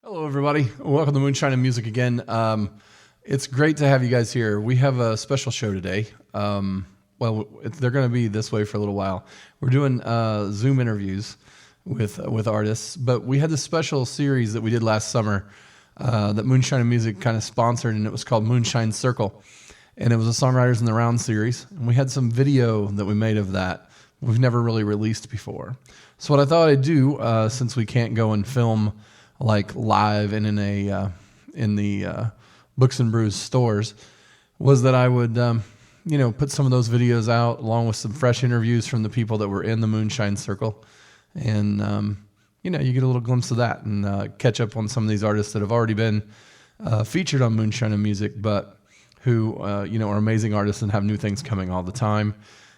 Hello, everybody. Welcome to Moonshine and Music again. It's great to have you guys here. We have a special show today. They're going to be this way for a little while. We're doing Zoom interviews with artists, but we had this special series that we did last summer that Moonshine and Music kind of sponsored, and it was called Moonshine Circle. And it was a Songwriters in the Round series, and we had some video that we made of that we've never really released before. So what I thought I'd do, since we can't go and film like live and in the Books and Brews stores, was that I would put some of those videos out along with some fresh interviews from the people that were in the Moonshine Circle, and you get a little glimpse of that and catch up on some of these artists that have already been featured on Moonshine and Music, but who are amazing artists and have new things coming all the time.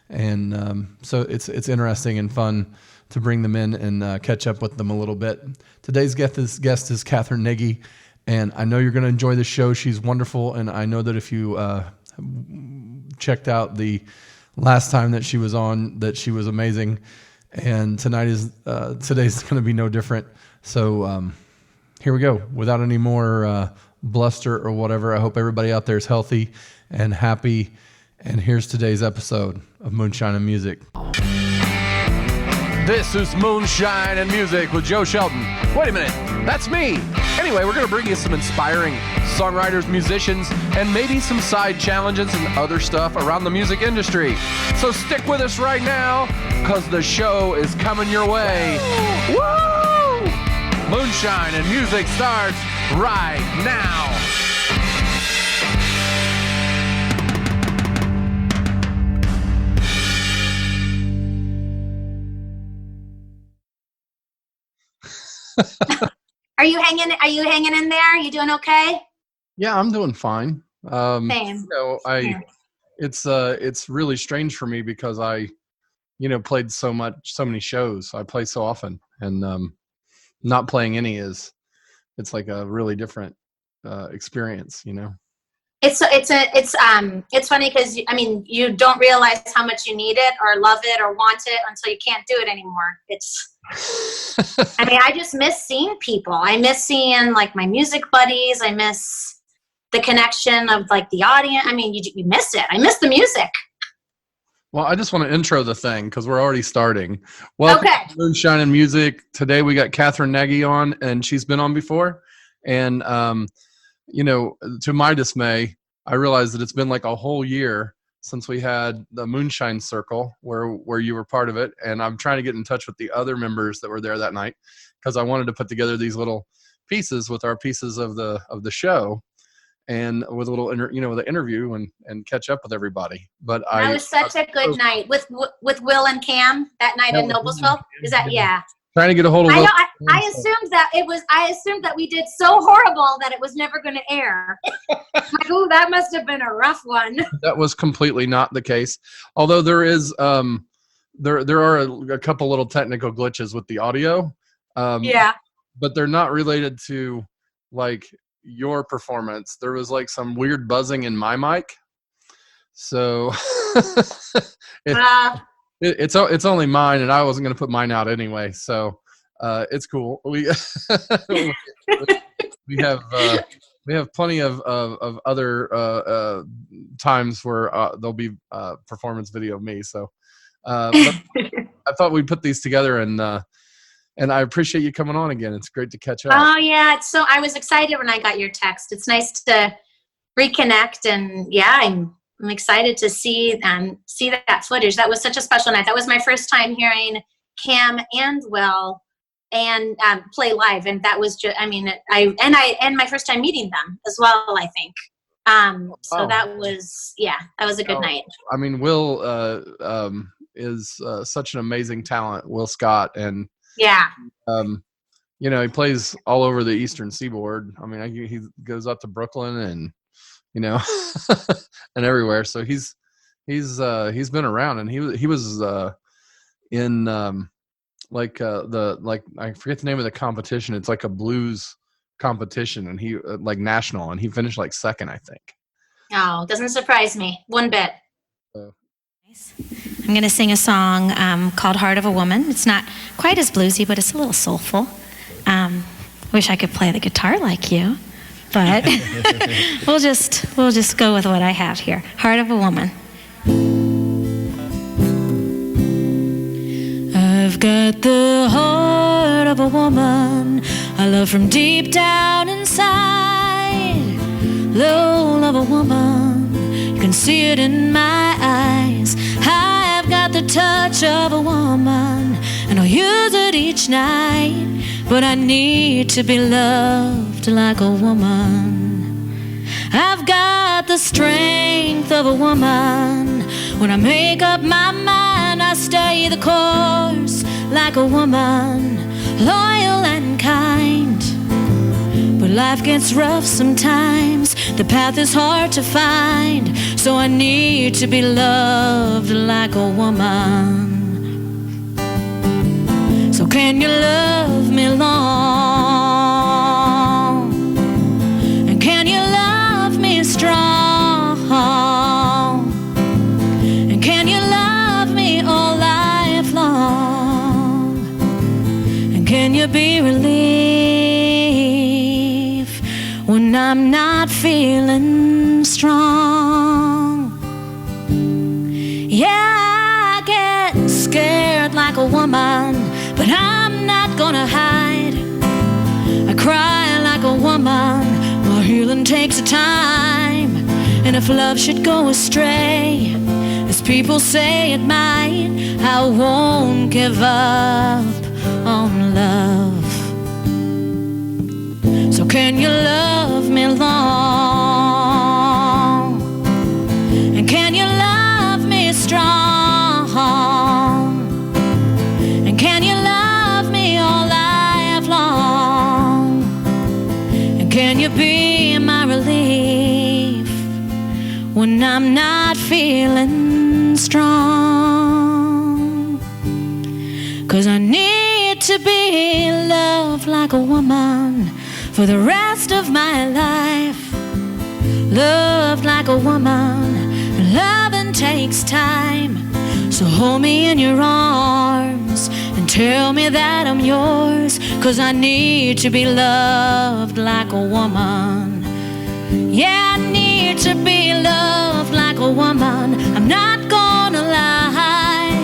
And so it's interesting and fun to bring them in and catch up with them a little bit. Today's guest is Katherine Nagy, and I know you're going to enjoy the show. She's wonderful, and I know that if you checked out the last time that she was on, that she was amazing. And today's going to be no different. So here we go. Without any more bluster or whatever, I hope everybody out there is healthy and happy. And here's today's episode of Moonshine and Music. This is Moonshine and Music with Joe Shelton. Wait a minute, that's me. Anyway, we're going to bring you some inspiring songwriters, musicians, and maybe some side challenges and other stuff around the music industry. So stick with us right now, because the show is coming your way. Woo! Moonshine and Music starts right now. Are you hanging in there? You doing okay? Yeah, I'm doing fine. Same. It's really strange for me because I, played so many shows. I play so often, and not playing any it's like a really different experience, It's funny because you don't realize how much you need it or love it or want it until you can't do it anymore. I just miss seeing people. I miss seeing like my music buddies. I miss the connection of like the audience. You miss it. I miss the music. Well, I just want to intro the thing because we're already starting. Welcome to Moonshine and Music. Today we got Katherine Nagy on, and she's been on before. And to my dismay, I realized that it's been like a whole year since we had the Moonshine Circle where you were part of it. And I'm trying to get in touch with the other members that were there that night because I wanted to put together these little pieces with our pieces of the show and with a little with an interview and catch up with everybody. But that was such a good night with Will and Cam that night in Noblesville. Is that trying to get a hold of I know. I assumed that we did so horrible that it was never going to air. Like, ooh, that must have been a rough one. That was completely not the case. Although there is there are a couple little technical glitches with the audio. But they're not related to like your performance. There was like some weird buzzing in my mic. So it's only mine, and I wasn't going to put mine out anyway, so it's cool. We we have plenty of other times where there'll be performance video of me. So but I thought we'd put these together, and I appreciate you coming on again. It's great to catch up. Oh yeah, I was excited when I got your text. It's nice to reconnect, and I'm excited to see that footage. That was such a special night. That was my first time hearing Cam and Will and play live, and that was just my first time meeting them as well, I think. So that was a good night. Will is such an amazing talent, Will Scott, and he plays all over the Eastern Seaboard. He goes up to Brooklyn and and everywhere. So he's been around, and he was in I forget the name of the competition. It's like a blues competition, and he like national, and he finished like second, I think. Oh, doesn't surprise me one bit. I'm going to sing a song called Heart of a Woman. It's not quite as bluesy, but it's a little soulful. Wish I could play the guitar like you, but we'll just go with what I have here. Heart of a Woman. I've got the heart of a woman, I love from deep down inside. Love of a woman, you can see it in my eyes. I've got the touch of a woman, and I'll use it each night. But I need to be loved like a woman. I've got the strength of a woman. When I make up my mind, I stay the course like a woman, loyal and kind. But life gets rough sometimes, the path is hard to find. So I need to be loved like a woman. So can you love me long? And can you love me strong? And can you love me all life long? And can you be relief when I'm not feeling strong? Yeah, I get scared like a woman, but I'm not gonna hide. I cry like a woman, while healing takes time. And if love should go astray, as people say it might, I won't give up on love. So can you love me long? And can you love me strong? And can you love me all life long? And can you be my relief when I'm not feeling strong? 'Cause I need to be loved like a woman for the rest of my life. Loved like a woman, and loving takes time. So hold me in your arms and tell me that I'm yours, 'cause I need to be loved like a woman. Yeah, I need to be loved like a woman, I'm not gonna lie.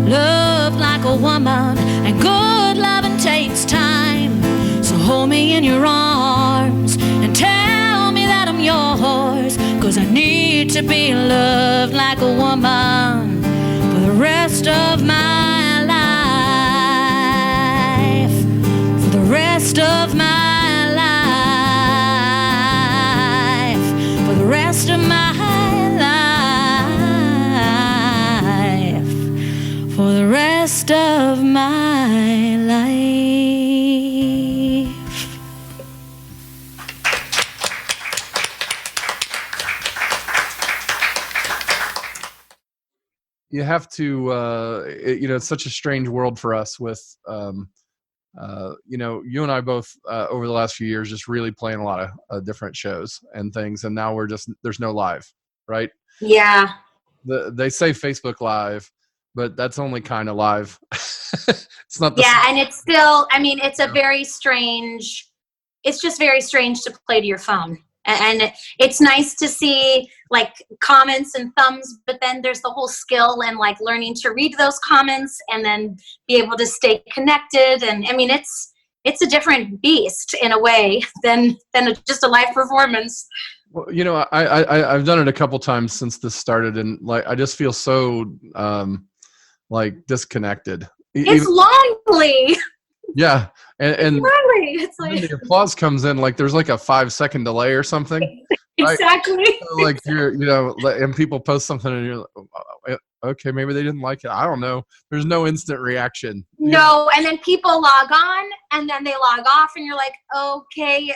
Love like a woman, and good loving takes time. So hold me in your arms and tell me that I'm yours, 'cause I need to be loved like a woman for the rest of my life. For the rest of my life. For the rest of my life. For the rest of my life. You have to, it's such a strange world for us with, you and I both over the last few years just really playing a lot of different shows and things, and now there's no live, right? Yeah. They say Facebook Live, but that's only kind of live. It's not the Yeah, and it's still, I mean, it's just very strange to play to your phone. And it's nice to see like comments and thumbs, but then there's the whole skill and like learning to read those comments and then be able to stay connected. And I mean, it's a different beast in a way than just a live performance. Well, I've done it a couple times since this started, and like I just feel so like disconnected. It's lonely. Yeah, and It's like the applause comes in like there's like a 5-second delay or something. Exactly. Right? So like and people post something and you're like, okay, maybe they didn't like it. I don't know. There's no instant reaction. No, and then people log on and then they log off, and you're like, okay,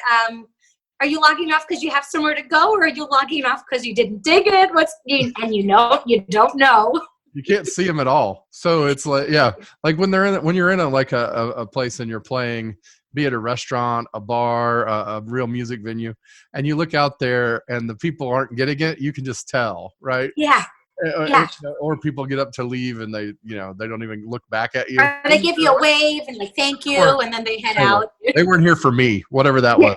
are you logging off because you have somewhere to go, or are you logging off because you didn't dig it? You don't know. You can't see them at all. So it's like, yeah, like when you're in a place and you're playing, be it a restaurant, a bar, a real music venue, and you look out there and the people aren't getting it, you can just tell, right? Yeah. Yeah. Or people get up to leave and they don't even look back at you. Or they give you a wave and like, thank you, and then they head out. They weren't here for me, whatever that was,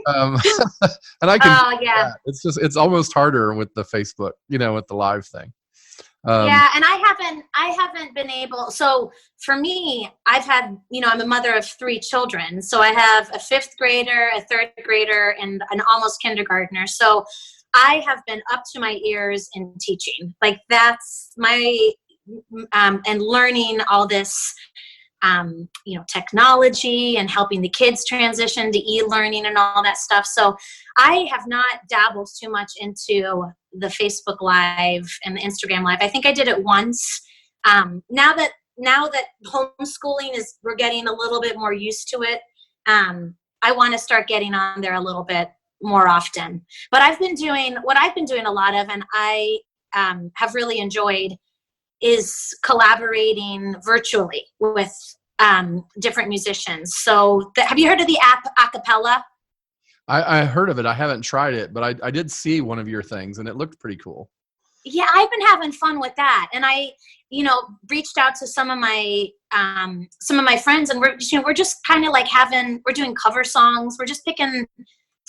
Um, and I can. Oh yeah. It's almost harder with the Facebook, with the live thing. Yeah, and I haven't been able. So for me, I've had, I'm a mother of 3 children. So I have a 5th grader, a 3rd grader, and an almost kindergartner. So I have been up to my ears in teaching. Like that's my, and learning all this, technology and helping the kids transition to e-learning and all that stuff. So I have not dabbled too much into the Facebook Live and the Instagram Live. I think I did it once. Now that homeschooling we're getting a little bit more used to it. I want to start getting on there a little bit more often. But what I've been doing a lot of, and I have really enjoyed, is collaborating virtually with different musicians. So have you heard of the app Acapella? I heard of it. I haven't tried it, but I did see one of your things and it looked pretty cool. Yeah, I've been having fun with that. And I, reached out to some of my friends, and we're just kind of like we're doing cover songs. We're just picking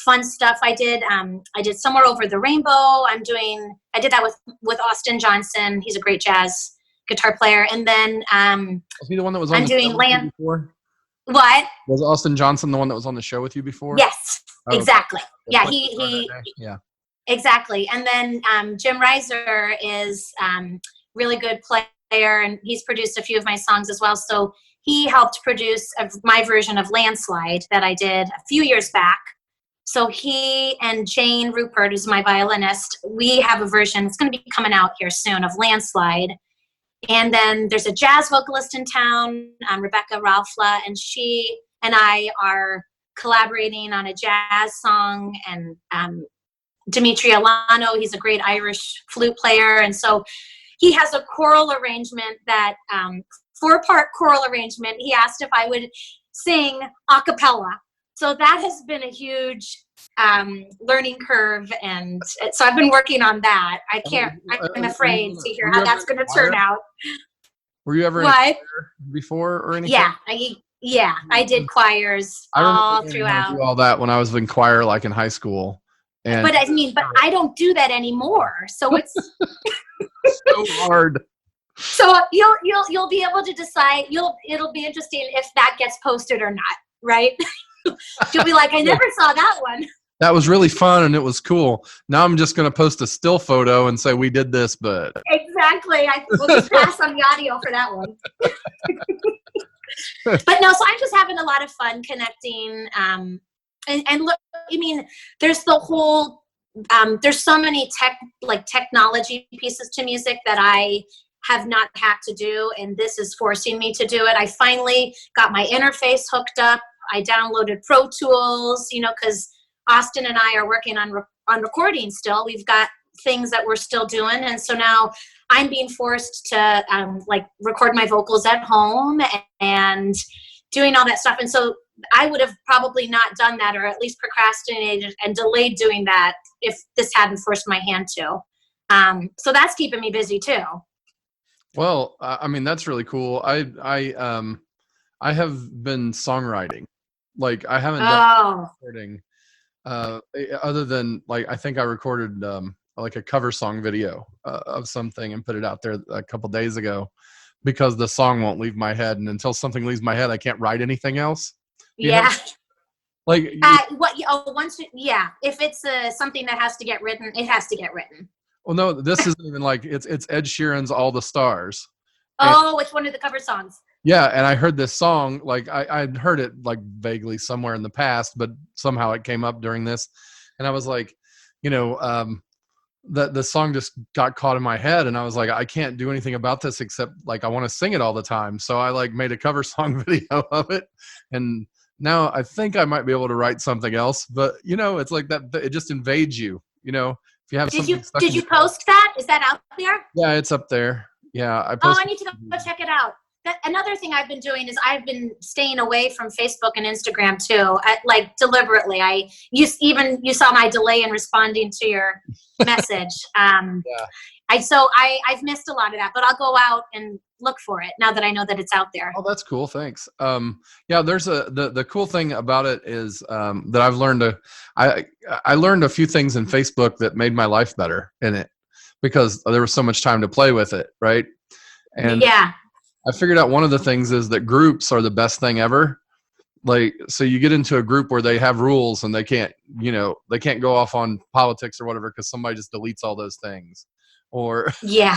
fun stuff. I did Somewhere Over the Rainbow. I did that with Austin Johnson. He's a great jazz guitar player. And then was he the one that was on I'm the doing show Land. Before? What? Was Austin Johnson the one that was on the show with you before? Yes, exactly. Okay. Yeah, yeah. Exactly. And then Jim Reiser is really good player, and he's produced a few of my songs as well. So he helped produce my version of Landslide that I did a few years back. So he and Jane Rupert, who's my violinist, we have a version, it's going to be coming out here soon, of Landslide. And then there's a jazz vocalist in town, Rebecca Ralphla, and she and I are collaborating on a jazz song. And Dimitri Alano, he's a great Irish flute player. And so he has a choral arrangement that, 4-part choral arrangement. He asked if I would sing a cappella. So that has been a huge learning curve. And so I've been working on that. I'm afraid to hear how that's going to turn out. Were you ever in a choir before or anything? Yeah, I did choirs all throughout. I do all that when I was in choir, like in high school. But I don't do that anymore. So it's so hard. So you'll be able to decide. It'll be interesting if that gets posted or not, right? You'll be like, I never saw that one. That was really fun and it was cool. Now I'm just going to post a still photo and say we did this, but exactly. We'll just pass on the audio for that one. But no, so I'm just having a lot of fun connecting. And look, there's the whole. There's so many technology pieces to music that I have not had to do, and this is forcing me to do it. I finally got my interface hooked up. I downloaded Pro Tools, because Austin and I are working on recording still. We've got things that we're still doing, and so now I'm being forced to record my vocals at home and doing all that stuff. And so I would have probably not done that, or at least procrastinated and delayed doing that if this hadn't forced my hand to. So that's keeping me busy too. Well, that's really cool. I have been songwriting. Like I haven't done recording other than I think I recorded a cover song video of something and put it out there a couple days ago because the song won't leave my head, and until something leaves my head, I can't write anything else. Yeah. If it's something that has to get written, it has to get written. Well, no, this isn't even it's Ed Sheeran's "All the Stars." It's one of the cover songs. Yeah, and I heard this song, I'd heard it vaguely somewhere in the past, but somehow it came up during this, and I was like, the song just got caught in my head, and I was like, I can't do anything about this except I want to sing it all the time. So I made a cover song video of it, and now I think I might be able to write something else. But it's like that. It just invades you. If you have something. Did you post that? Is that out there? Yeah, it's up there. Yeah, I posted. I need to go check it out. another thing I've been doing is I've been staying away from Facebook and Instagram too, like deliberately. You saw my delay in responding to your message. Yeah. I've missed a lot of that, but I'll go out and look for it now that I know that it's out there. Oh, that's cool. Thanks. Yeah, there's the cool thing about it is that I've learned I learned a few things in Facebook that made my life better in it because there was so much time to play with it, right? And yeah, I figured out one of the things is that groups are the best thing ever. Like, so you get into a group where they have rules and they can't go off on politics or whatever because somebody just deletes all those things, or yeah,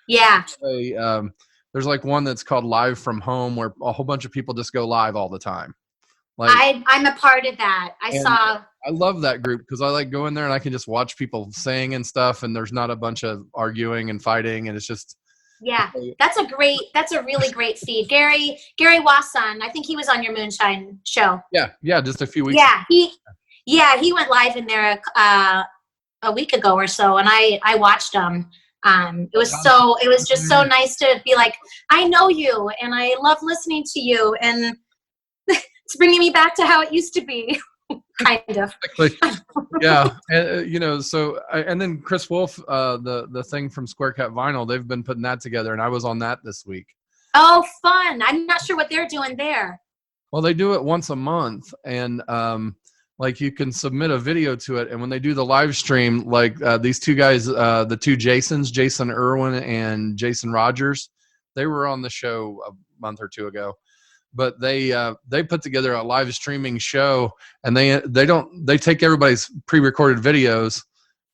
yeah. There's like one that's called Live from Home where a whole bunch of people just go live all the time. Like, I'm a part of that. I love that group because I like go in there and I can just watch people sing and stuff, and there's not a bunch of arguing and fighting, and it's just. Yeah, that's a really great feed. Gary Wasson, I think he was on your Moonshine show. Yeah, just a few weeks. Yeah, he went live in there a week ago or so, and I watched him. It was just so nice to be like, I know you, and I love listening to you, and it's bringing me back to how it used to be. Kind of. Yeah. And, and then Chris Wolf, the thing from Square Cat Vinyl, they've been putting that together, and I was on that this week. Oh, fun. I'm not sure what they're doing there. Well, they do it once a month, and like you can submit a video to it, and when they do the live stream, like these two guys, the two Jasons, Jason Irwin and Jason Rogers, they were on the show a month or two ago. But they put together a live streaming show, and they take everybody's pre-recorded videos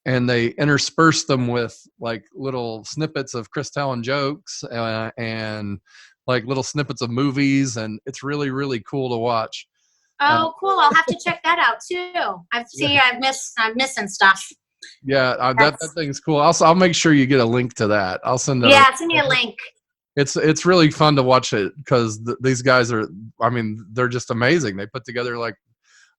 and they intersperse them with like little snippets of Chris telling jokes and like little snippets of movies, and it's really, really cool to watch. Oh, cool! I'll have to check that out too. I'm missing stuff. Yeah, that thing's cool. I'll make sure you get a link to that. I'll send. Send me a link. It's really fun to watch it because these guys they're just amazing. They put together like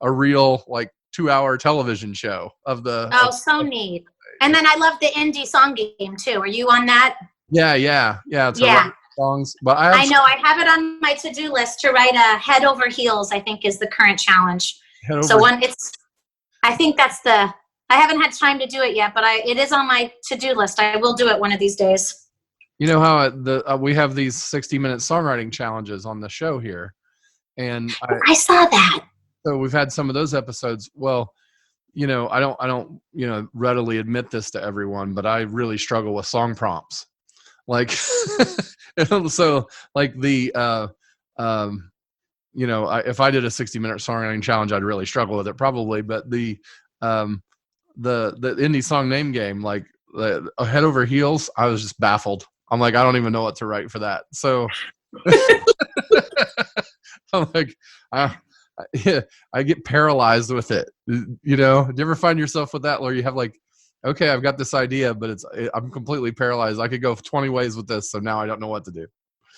a real like 2-hour television show of the. Oh, so neat! And then I love the indie song game too. Are you on that? Yeah. It's songs, but I know I have it on my to-do list to write a Head Over Heels. I think is the current challenge. I think that's I haven't had time to do it yet, but it is on my to-do list. I will do it one of these days. You know how we have these 60-minute songwriting challenges on the show here, and I saw that. So we've had some of those episodes. Well, I don't readily admit this to everyone, but I really struggle with song prompts. Like, so like if I did a 60-minute songwriting challenge, I'd really struggle with it probably. But the indie song name game, like Head Over Heels, I was just baffled. I'm like, I don't even know what to write for that. So I'm like, I get paralyzed with it. Do you ever find yourself with that where you have like, okay, I've got this idea, but I'm completely paralyzed. I could go 20 ways with this. So now I don't know what to do.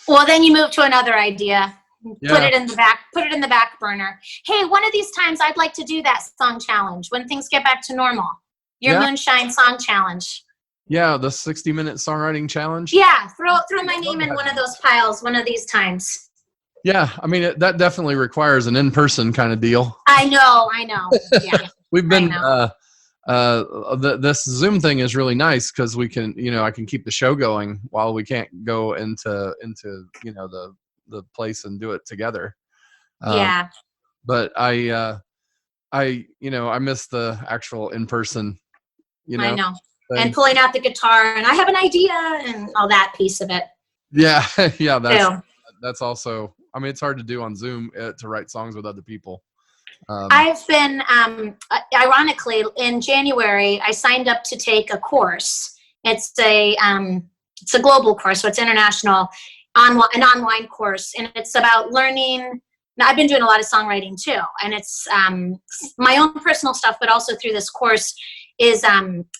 Well, then you move to another idea. Yeah. Put it in the back burner. Hey, one of these times I'd like to do that song challenge when things get back to normal. Your Moonshine song challenge. Yeah, the 60-minute songwriting challenge. Yeah, throw my name in one of those piles one of these times. Yeah, I mean that definitely requires an in-person kind of deal. I know. Yeah. We've been this Zoom thing is really nice because we can, I can keep the show going while we can't go into the place and do it together. Yeah. But I miss the actual in-person. I know. And pulling out the guitar, and I have an idea, and all that piece of it. Yeah, that's also. I mean, it's hard to do on Zoom to write songs with other people. I've been, ironically, in January, I signed up to take a course. It's a global course, so it's international, an online course, and it's about learning. Now, I've been doing a lot of songwriting too, and it's my own personal stuff, but also through this course is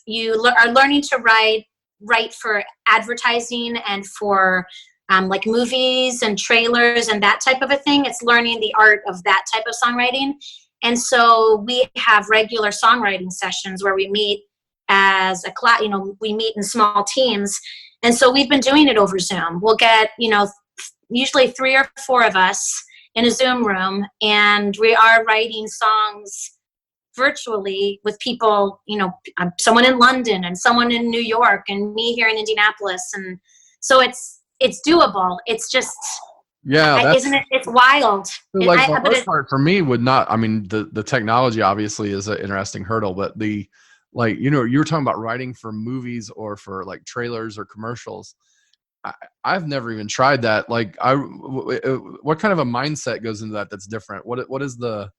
you are learning to write for advertising and for like movies and trailers and that type of a thing. It's learning the art of that type of songwriting. And so we have regular songwriting sessions where we meet as a class, we meet in small teams. And so we've been doing it over Zoom. We'll get, usually 3 or 4 of us in a Zoom room, and we are writing songs virtually with people, someone in London and someone in New York and me here in Indianapolis. And so it's doable. It's just, isn't it? It's wild. So like the hard part for me would not, I mean, the technology obviously is an interesting hurdle, but you were talking about writing for movies or for like trailers or commercials. I've never even tried that. Like what kind of a mindset goes into that that's different? What is the,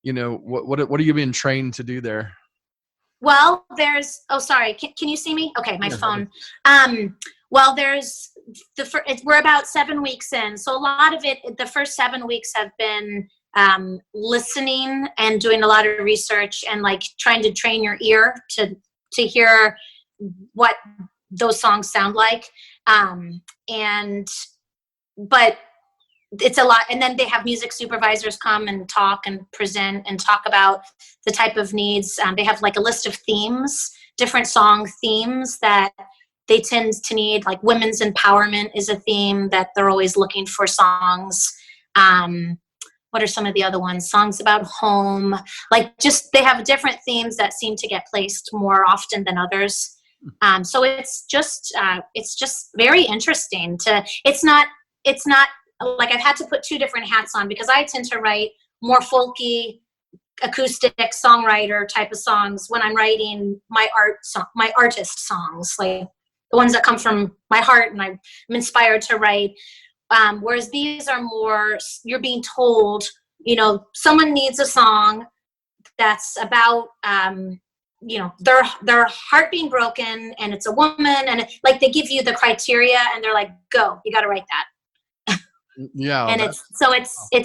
what are you being trained to do there? Well, sorry. Can you see me? Okay. My phone. Well, we're about 7 weeks in. So a lot of it, the first 7 weeks have been listening and doing a lot of research and like trying to train your ear to hear what those songs sound like. But it's a lot. And then they have music supervisors come and talk and present and talk about the type of needs. They have like a list of themes, different song themes that they tend to need. Like women's empowerment is a theme that they're always looking for songs. What are some of the other ones? Songs about home. Like just, they have different themes that seem to get placed more often than others. So it's just very interesting it's not like I've had to put 2 different hats on because I tend to write more folky, acoustic songwriter type of songs when I'm writing my artist songs, like the ones that come from my heart and I'm inspired to write. Whereas these are more, you're being told, someone needs a song that's about, their heart being broken and it's a woman and like they give you the criteria and they're like, go, you got to write that. Yeah. And it's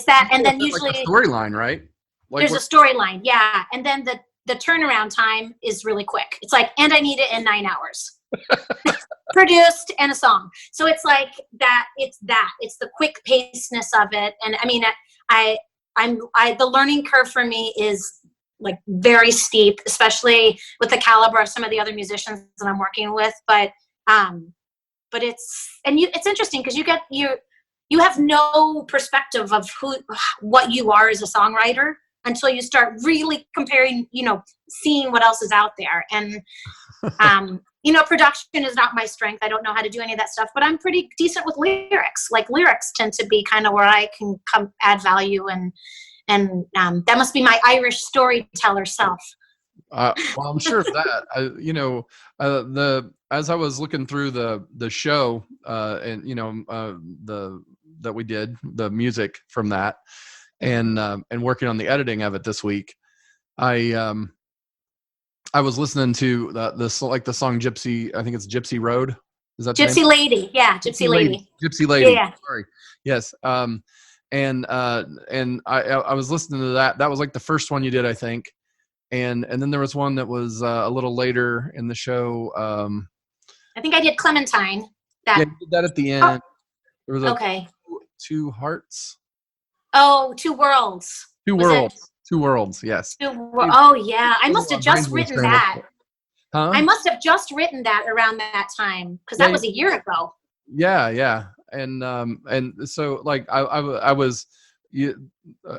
that. And then usually like a storyline, right? Like there's a storyline. Yeah. And then the turnaround time is really quick. It's like, and I need it in 9 hours produced and a song. So it's like it's the quick pacedness of it. And I mean, the learning curve for me is like very steep, especially with the caliber of some of the other musicians that I'm working with. But it's interesting because you have no perspective of what you are as a songwriter until you start really comparing, seeing what else is out there. And, production is not my strength. I don't know how to do any of that stuff, but I'm pretty decent with lyrics. Like lyrics tend to be kind of where I can come add value and that must be my Irish storyteller self. Well, I'm sure of that. As I was looking through the show, that we did, the music from that, and working on the editing of it this week, I was listening to the song Gypsy. I think it's Gypsy Road. Is that Gypsy Lady? Yeah, Gypsy Lady. Gypsy Lady. Yeah. Sorry. Yes. And I was listening to that. That was like the first one you did, I think. And then there was one that was a little later in the show. I think I did Clementine. Yeah, you did that at the end. There was okay. 2 hearts. Oh, 2 worlds. Two worlds. 2 worlds. Yes. Oh yeah, I must have just written that. Huh? I must have just written that around that time because that was a year ago. Yeah. And so like I was,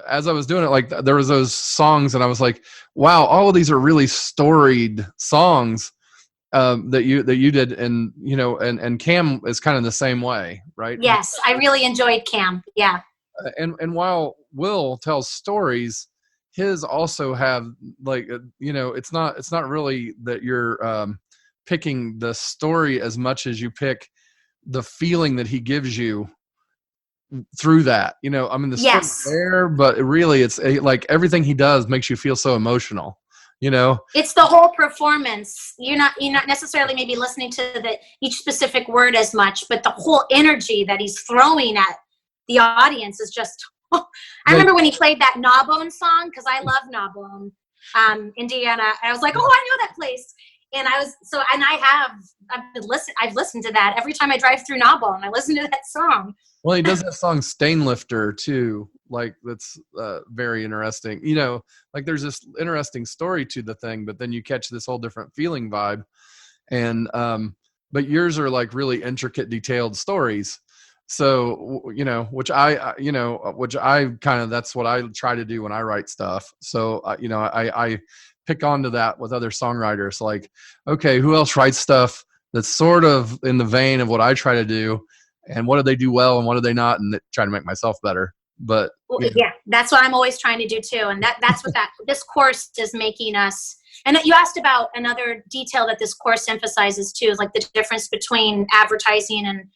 as I was doing it, like there was those songs and I was like, wow, all of these are really storied songs that you did. And, and Cam is kind of the same way, right? Yes. I really enjoyed Cam. Yeah. And while Will tells stories, his also have like, it's not really that you're picking the story as much as you pick the feeling that he gives you through that. I mean, the story's there, but really it's like everything he does makes you feel so emotional. It's the whole performance. You're not necessarily maybe listening to each specific word as much, but the whole energy that he's throwing at the audience is just. I remember when he played that Gnawbone song because I love Gnawbone, Indiana. I was like, oh, I know that place, and I've listened to that every time I drive through Gnawbone. I listen to that song. Well, he does that song Stainlifter too. Like that's very interesting. Like there's this interesting story to the thing, but then you catch this whole different feeling vibe. And but yours are like really intricate, detailed stories. So, which I kind of, that's what I try to do when I write stuff. So, I pick onto that with other songwriters. Like, okay, who else writes stuff that's sort of in the vein of what I try to do, and what do they do well and what do they not, and try to make myself better. But well, yeah, that's what I'm always trying to do too. And that's what this course is making us. And you asked about another detail that this course emphasizes too, is like the difference between advertising and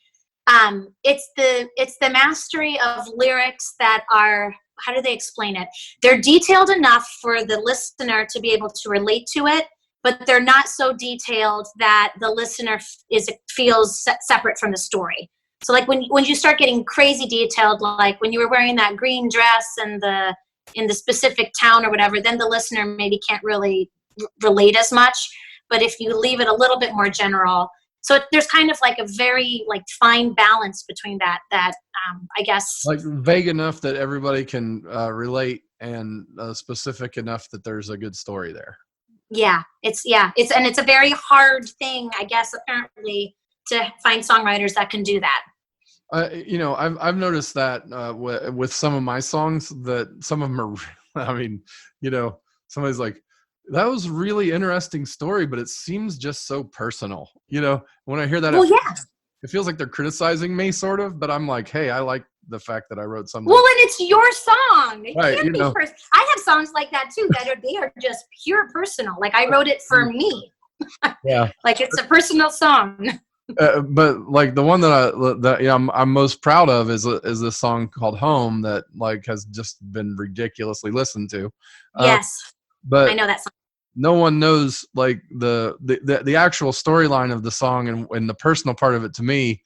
it's the mastery of lyrics that are, how do they explain it? They're detailed enough for the listener to be able to relate to it, but they're not so detailed that the listener feels separate from the story. So like when you start getting crazy detailed, like when you were wearing that green dress and in the specific town or whatever, then the listener maybe can't really relate as much. But if you leave it a little bit more general, so there's kind of like a very like fine balance between that I guess, like vague enough that everybody can relate, and specific enough that there's a good story there. It's a very hard thing, I guess, apparently, to find songwriters that can do that. I've noticed that with some of my songs, that some of them are, I mean, somebody's like, that was a really interesting story, but it seems just so personal. When I hear that, it feels like they're criticizing me, sort of. But I'm like, hey, I like the fact that I wrote something. Well, and it's your song. It right, can't be I have songs like that too they are just pure personal. Like I wrote it for me. Yeah, like it's a personal song. But like the one that I'm most proud of is this song called "Home" that like has just been ridiculously listened to. Yes, but I know that song. No one knows like the actual storyline of the song, and the personal part of it to me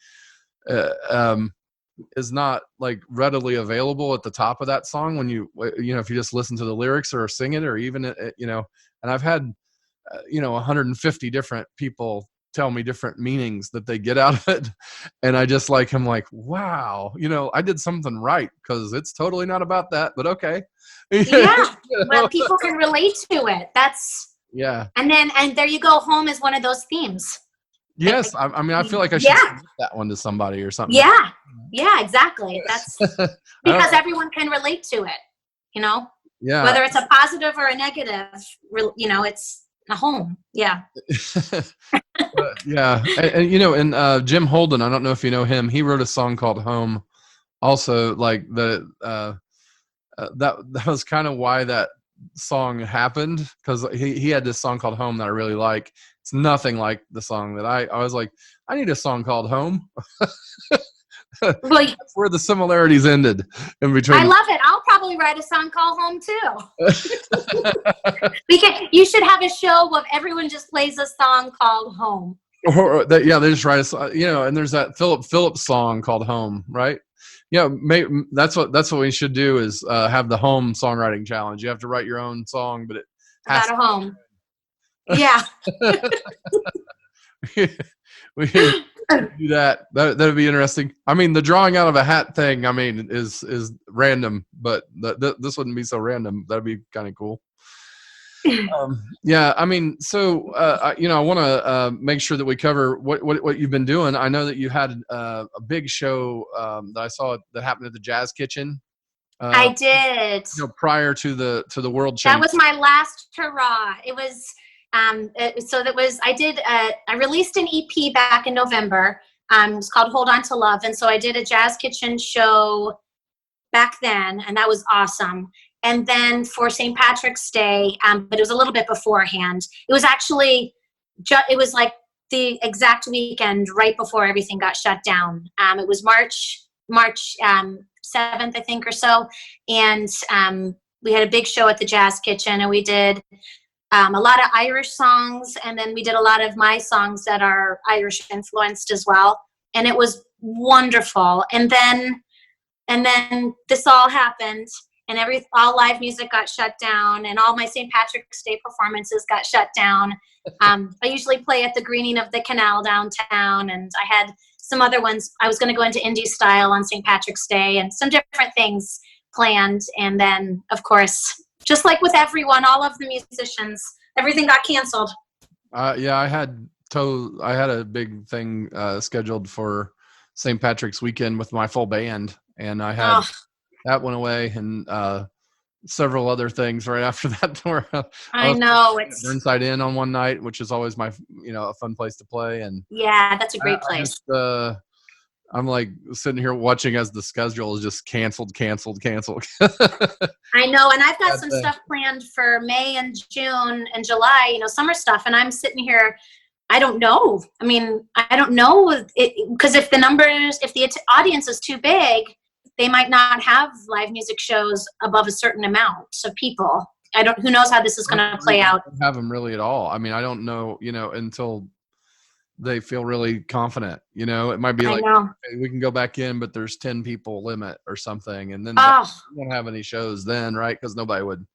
is not like readily available at the top of that song when if you just listen to the lyrics or sing it, or even and I've had 150 different people tell me different meanings that they get out of it, and I just like, I'm like, wow, I did something right, because it's totally not about that, but okay. Yeah, but people can relate to it. That's and there you go. Home is one of those themes. Yes, I mean, I feel like I should submit that one to somebody or something. Yeah, exactly. That's because everyone can relate to it. Whether it's a positive or a negative, it's a home. Yeah. And Jim Holden, I don't know if you know him, he wrote a song called "Home" also. Like that was kind of why that song happened, because he had this song called "Home" that I really like. It's nothing like the song that I was like, I need a song called "Home." Well, that's where the similarities ended in between. I love it. I'll probably write a song called "Home" too. You should have a show where everyone just plays a song called "Home." They just write a song, and there's that Philip Phillips song called "Home," right? That's what we should do, is have the Home Songwriting Challenge. You have to write your own song, but it has about a home. Yeah. we do that. That'd be interesting. I mean, the drawing out of a hat thing, I mean, is random, but this wouldn't be so random. That'd be kind of cool. I mean, so I want to make sure that we cover what you've been doing. I know that you had a big show that I saw that happened at the Jazz Kitchen. I did. Prior to the World Championship. That was my last hurrah. It was I released an EP back in November. It's called "Hold On to Love," and so I did a Jazz Kitchen show back then, and that was awesome. And then for St. Patrick's Day, but it was a little bit beforehand. It was actually, it was like the exact weekend right before everything got shut down. It was March 7th, I think, or so. And we had a big show at the Jazz Kitchen, and we did a lot of Irish songs, and then we did a lot of my songs that are Irish influenced as well. And it was wonderful. And then this all happened. And all live music got shut down, and all my St. Patrick's Day performances got shut down. I usually play at the Greening of the Canal downtown, and I had some other ones. I was going to go into indie style on St. Patrick's Day, and some different things planned. And then, of course, just like with everyone, all of the musicians, everything got canceled. I had a big thing scheduled for St. Patrick's weekend with my full band, and I had that went away, and several other things right after that. Where I know it's Burnside Inn on one night, which is always my a fun place to play, and yeah, that's a great place. I'm like sitting here watching as the schedule is just canceled. I know, and I've got some stuff planned for May and June and July, summer stuff, and I'm sitting here. I don't know. I mean, I don't know because if the audience is too big, they might not have live music shows above a certain amount of people. Who knows how this is going to play out. Don't have them really at all. I mean, I don't know, until they feel really confident, it might be like, okay, we can go back in, but there's 10 people limit or something. And then we won't have any shows then, right? Because nobody would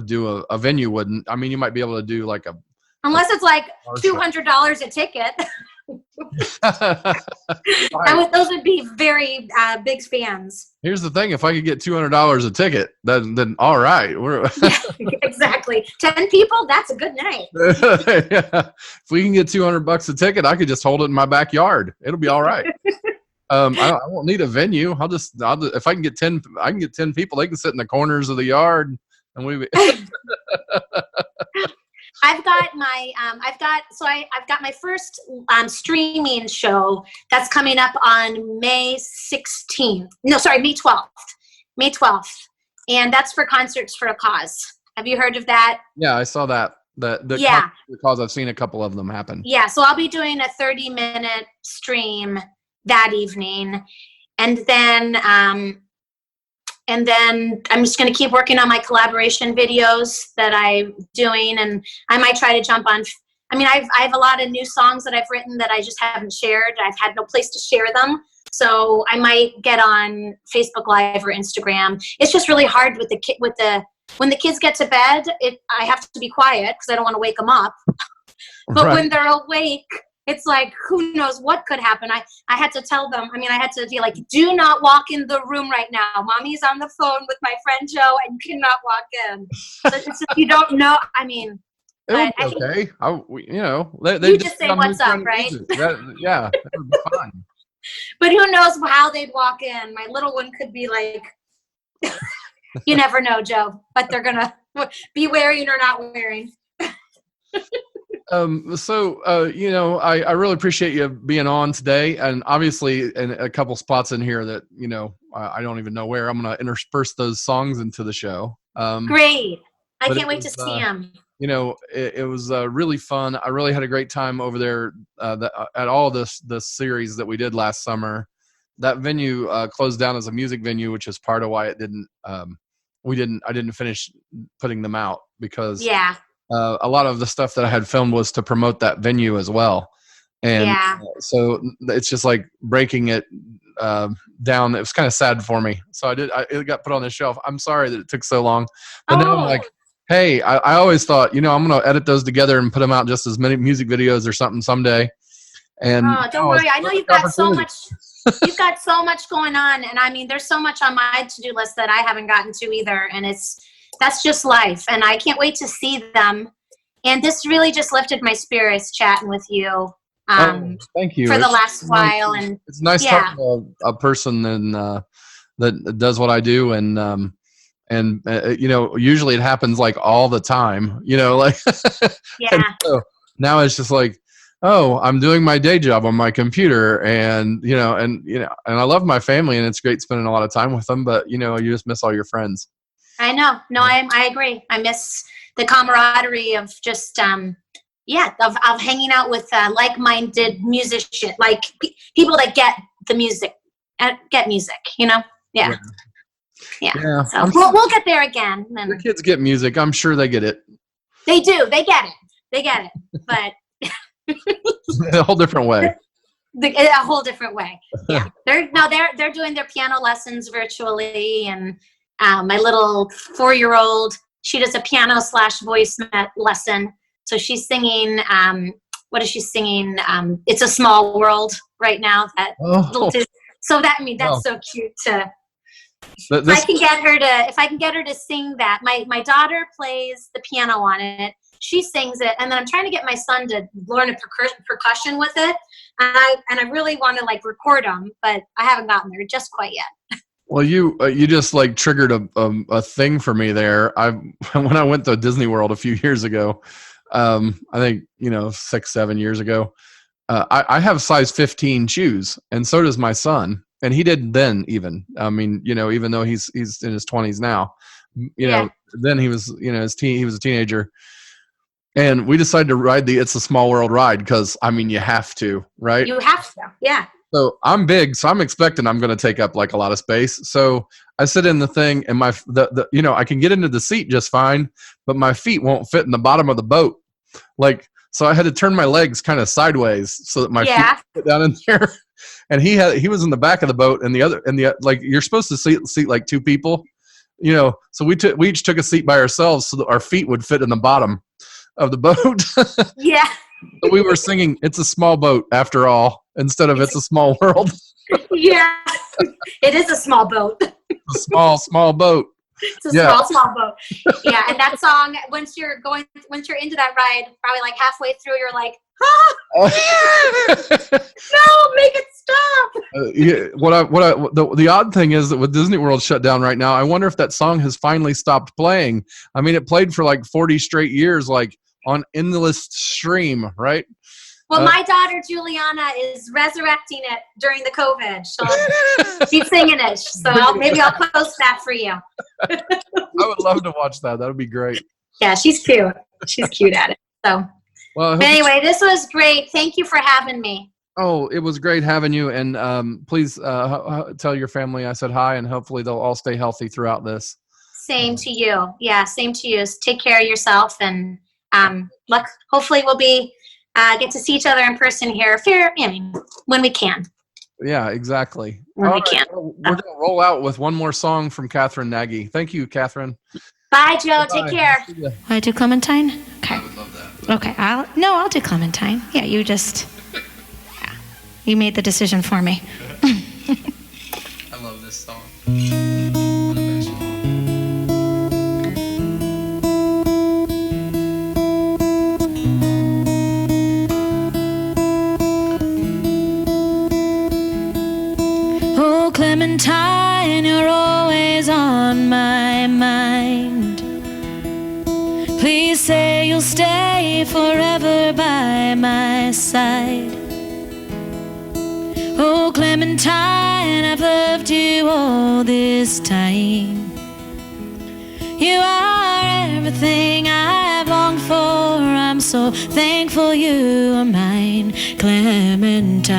do a venue wouldn't. I mean, you might be able to do like unless it's like $200 a ticket. Those would be very big fans. Here's the thing: if I could get $200 a ticket, then all right. Yeah, exactly. 10 people, that's a good night. Yeah. If we can get $200 a ticket, I could just hold it in my backyard. It'll be all right. I won't need a venue. I'll just if I can get 10, I can get 10 people. They can sit in the corners of the yard, and we. I've got my first streaming show that's coming up on May 16th. No, sorry, May 12th. May 12th. And that's for Concerts for a Cause. Have you heard of that? Yeah, I saw that. The Cause, I've seen a couple of them happen. Yeah, so I'll be doing a 30-minute stream that evening. And then I'm just going to keep working on my collaboration videos that I'm doing, and I might try to jump on. I mean, I have a lot of new songs that I've written that I just haven't shared. I've had no place to share them, so I might get on Facebook Live or Instagram. It's just really hard with when the kids get to bed. I have to be quiet because I don't want to wake them up. But when they're awake, it's like, who knows what could happen. I had to tell them, I had to be like, do not walk in the room right now. Mommy's on the phone with my friend Joe, and you cannot walk in. So it's just, you don't know. I mean, it would be okay. They you just say what's up, right? Yeah, that would be fine. But who knows how they'd walk in. My little one could be like, you never know, Joe, what they're going to be wearing or not wearing. I really appreciate you being on today, and obviously in a couple spots in here that, I don't even know where I'm going to intersperse those songs into the show. Great. I can't wait to see them. It was really fun. I really had a great time over there at all this series that we did last summer. That venue closed down as a music venue, which is part of why it didn't, I didn't finish putting them out because a lot of the stuff that I had filmed was to promote that venue as well. And so it's just like breaking it down. It was kind of sad for me. So it got put on the shelf. I'm sorry that it took so long. But now I'm like, hey, I always thought, I'm going to edit those together and put them out just as many music videos or something someday. And don't worry. I know you've got so much. You've got so much going on. And there's so much on my to-do list that I haven't gotten to either. And that's just life, and I can't wait to see them. And this really just lifted my spirits chatting with you. Thank you for the last while, and it's nice talking to a person that does what I do, and usually it happens like all the time, So now it's just like, I'm doing my day job on my computer, and I love my family, and it's great spending a lot of time with them, but you just miss all your friends. I know. No, I agree. I miss the camaraderie of just, of hanging out with like-minded musicians, like people that get the music, Yeah. So we'll get there again. The kids get music. I'm sure they get it. They do. They get it. But a whole different way. A whole different way. Yeah. They're doing their piano lessons virtually, and my little 4-year-old, she does a piano / voice lesson. So she's singing, what is she singing? It's a Small World right now. So that's so cute If I can get her to sing that. My daughter plays the piano on it. She sings it, and then I'm trying to get my son to learn a percussion with it. And I really want to like record them, but I haven't gotten there just quite yet. Well, you just like triggered a thing for me there. When I went to Disney World a few years ago, I think 6-7 years ago, I have size 15 shoes, and so does my son. And he did then even. I mean, even though he's in his 20s now, then he was he was a teenager. And we decided to ride the It's a Small World ride because, I mean, you have to, right? You have to, yeah. So I'm big, so I'm expecting I'm going to take up like a lot of space. So I sit in the thing, and I can get into the seat just fine, but my feet won't fit in the bottom of the boat. So I had to turn my legs kind of sideways so that my feet fit down in there. And he was in the back of the boat, and you're supposed to seat like two people, So we each took a seat by ourselves so that our feet would fit in the bottom of the boat. Yeah. So we were singing "It's a Small Boat" after all, instead of "It's a Small World." Yeah, it is a small boat. It's a small boat. It's a small boat. Yeah, and that song, once you're into that ride, probably like halfway through, you're like, no, make it stop. The odd thing is that with Disney World shut down right now, I wonder if that song has finally stopped playing. I mean, it played for like 40 straight years, like on endless stream, right? Well, my daughter Juliana is resurrecting it during the COVID. She's singing it, so maybe I'll post that for you. I would love to watch that. That would be great. Yeah, she's cute. She's cute at it. So, well, anyway, this was great. Thank you for having me. Oh, it was great having you. And please tell your family I said hi, and hopefully they'll all stay healthy throughout this. Same to you. Yeah, same to you. Take care of yourself, and hopefully we'll be get to see each other in person here when we can. Yeah, exactly. When we can. We're going to roll out with one more song from Katherine Nagy. Thank you, Katherine. Bye, Joe. Bye. Take care. I do Clementine? Okay. I would love that. Okay. I'll do Clementine. Yeah, you made the decision for me. I love this song. Oh, Clementine, you're always on my mind. Please say you'll stay forever by my side. Oh, Clementine, I've loved you all this time. You are everything I've longed for. I'm so thankful you are mine, Clementine.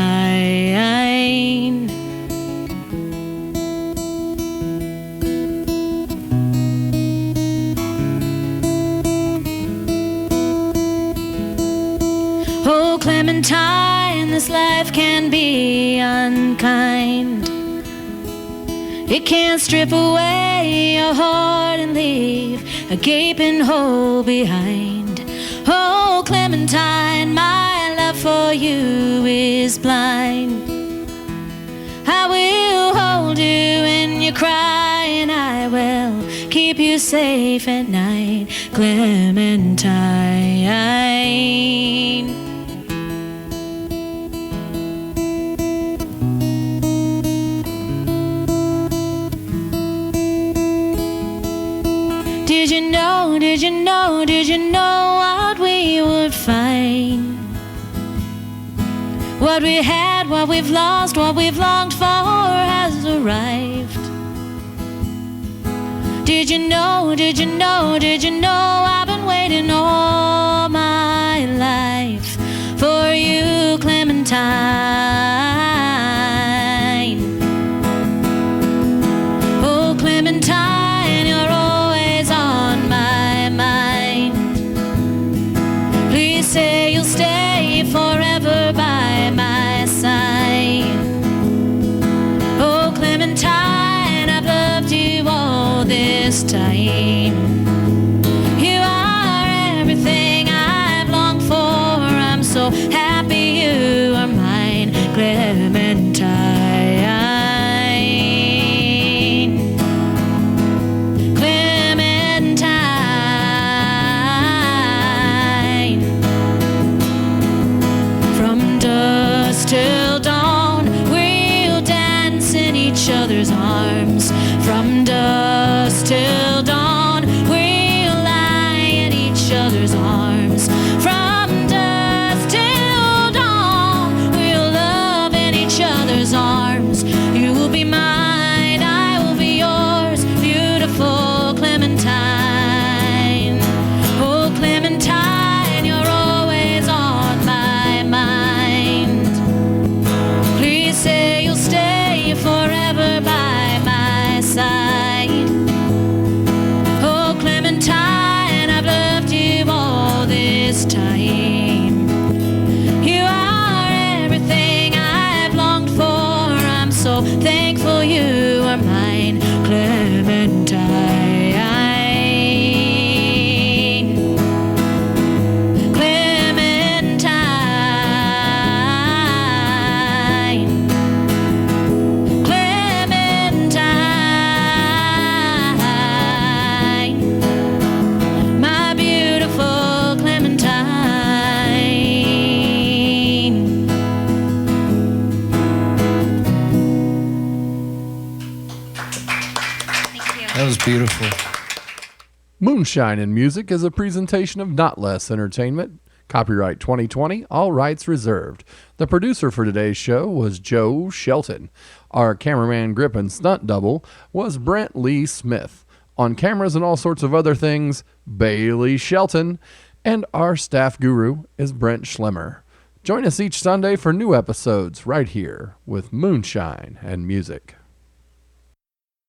Oh, Clementine, this life can be unkind. It can strip away your heart and leave a gaping hole behind. Oh, Clementine, my love for you is blind. I will hold you when you cry, and I will keep you safe at night, Clementine. Did you know what we would find? What we had, what we've lost, what we've longed for has arrived. Did you know I've been waiting all my life for you, Clementine. Oh, Clementine, you're always on my mind. Please say you'll stay forever by my side. Oh, Clementine, I've loved you all this time. You other's arms. From dusk till dawn, we'll love in each other's arms. You will be mine, I will be yours, beautiful Clementine. Oh, Clementine, you're always on my mind. Please say you'll stay forever by my side. Oh, Clementine, I've loved you all this time. You are everything I've longed for. I'm so thankful you are mine, Clementine. That was beautiful. Moonshine in Music is a presentation of Notlehs Entertainment. Copyright 2020, all rights reserved. The producer for today's show was Joe Shelton. Our cameraman, grip, and stunt double was Brent Lee Smith. On cameras and all sorts of other things, Bailey Shelton. And our staff guru is Brent Schlemmer. Join us each Sunday for new episodes right here with Moonshine and Music.